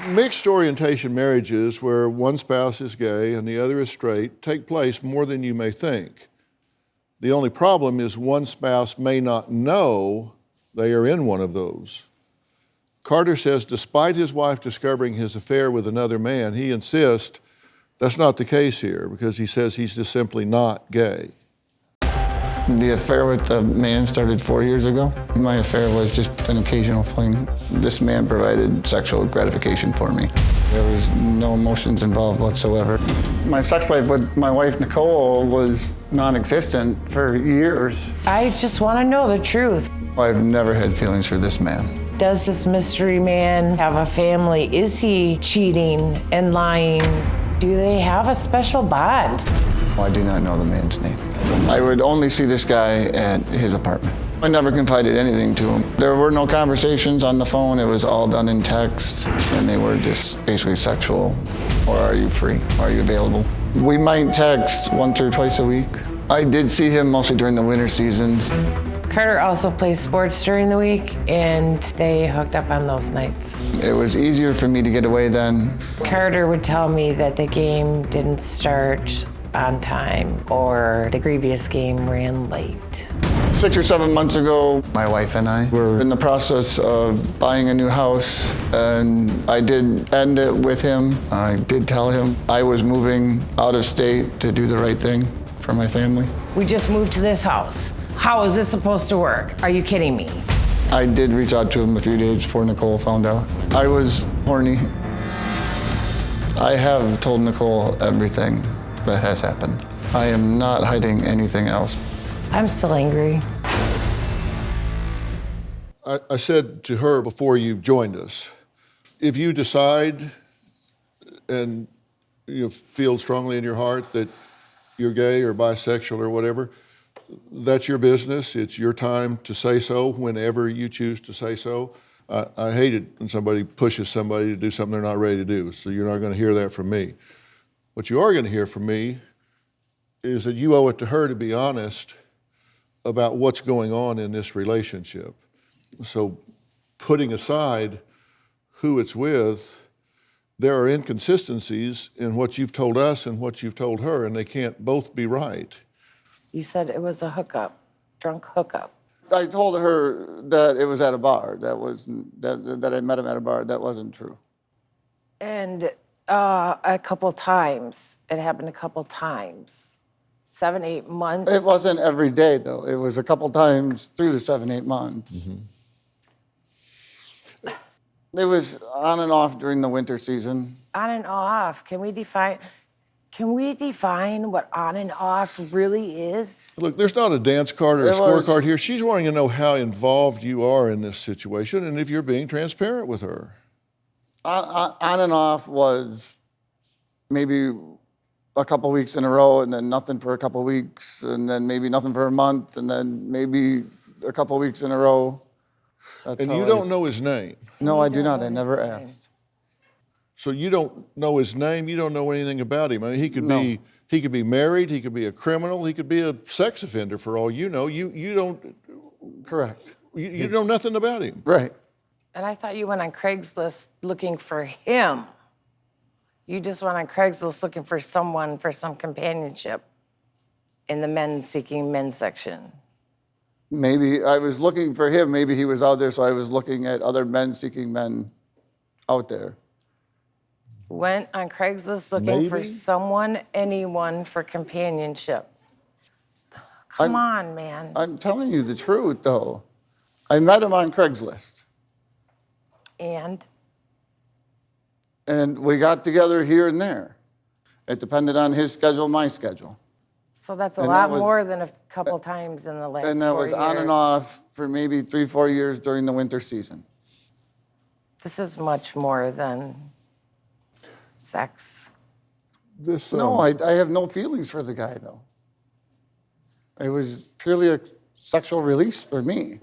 Mixed orientation marriages where one spouse is gay and the other is straight take place more than you may think. The only problem is one spouse may not know they are in one of those. Carter says despite his wife discovering his affair with another man, he insists that's not the case here because he says he's just simply not gay. The affair with the man started 4 years ago. My affair was just an occasional fling. This man provided sexual gratification for me. There was no emotions involved whatsoever. My sex life with my wife, Nicole, was non-existent for years. I just want to know the truth. I've never had feelings for this man. Does this mystery man have a family? Is he cheating and lying? Do they have a special bond? I do not know the man's name. I would only see this guy at his apartment. I never confided anything to him. There were no conversations on the phone. It was all done in text, and they were just basically sexual. Or are you free? Are you available? We might text once or twice a week. I did see him mostly during the winter seasons. Carter also plays sports during the week, and they hooked up on those nights. It was easier for me to get away then. Carter would tell me that the game didn't start on time or the previous game ran late. 6 or 7 months ago, my wife and I were in the process of buying a new house, and I did end it with him. I did tell him I was moving out of state to do the right thing for my family. We just moved to this house. How is this supposed to work? Are you kidding me? I did reach out to him a few days before Nicole found out. I was horny. I have told Nicole everything that has happened. I am not hiding anything else. I'm still angry. I said to her before you joined us, if you decide and you feel strongly in your heart that you're gay or bisexual or whatever, that's your business. It's your time to say so whenever you choose to say so. I hate it when somebody pushes somebody to do something they're not ready to do, so you're not going to hear that from me. What you are going to hear from me is that you owe it to her to be honest about what's going on in this relationship. So putting aside who it's with, there are inconsistencies in what you've told us and what you've told her, and they can't both be right. You said it was a hookup, drunk hookup. I told her that it was at a bar. That I met him at a bar. That wasn't true. And a couple times. It happened a couple times. 7, 8 months. It wasn't every day, though. It was a couple times through the 7, 8 months. Mm-hmm. It was on and off during the winter season. On and off. Can we define what on and off really is? Look, there's not a dance card or a scorecard here. She's wanting to know how involved you are in this situation and if you're being transparent with her. On and off was maybe a couple weeks in a row, and then nothing for a couple weeks, and then maybe nothing for a month, and then maybe a couple weeks in a row. And you don't know his name? No, I do not. I never asked. So you don't know his name, you don't know anything about him. I mean, he could be married, he could be a criminal, he could be a sex offender for all you know. You don't. Correct. You know nothing about him. Right. And I thought you went on Craigslist looking for him. You just went on Craigslist looking for someone for some companionship in the men seeking men section. Maybe I was looking for him. Maybe he was out there, so I was looking at other men seeking men out there. Went on Craigslist looking for someone, anyone for companionship. Come on, man. I'm telling you the truth, though. I met him on Craigslist. And we got together here and there. It depended on his schedule, my schedule. So that's a lot more than a couple times in the last 4 years. And that was on and off for maybe 3, 4 years during the winter season. This is much more than sex. No, I have no feelings for the guy, though. It was purely a sexual release for me.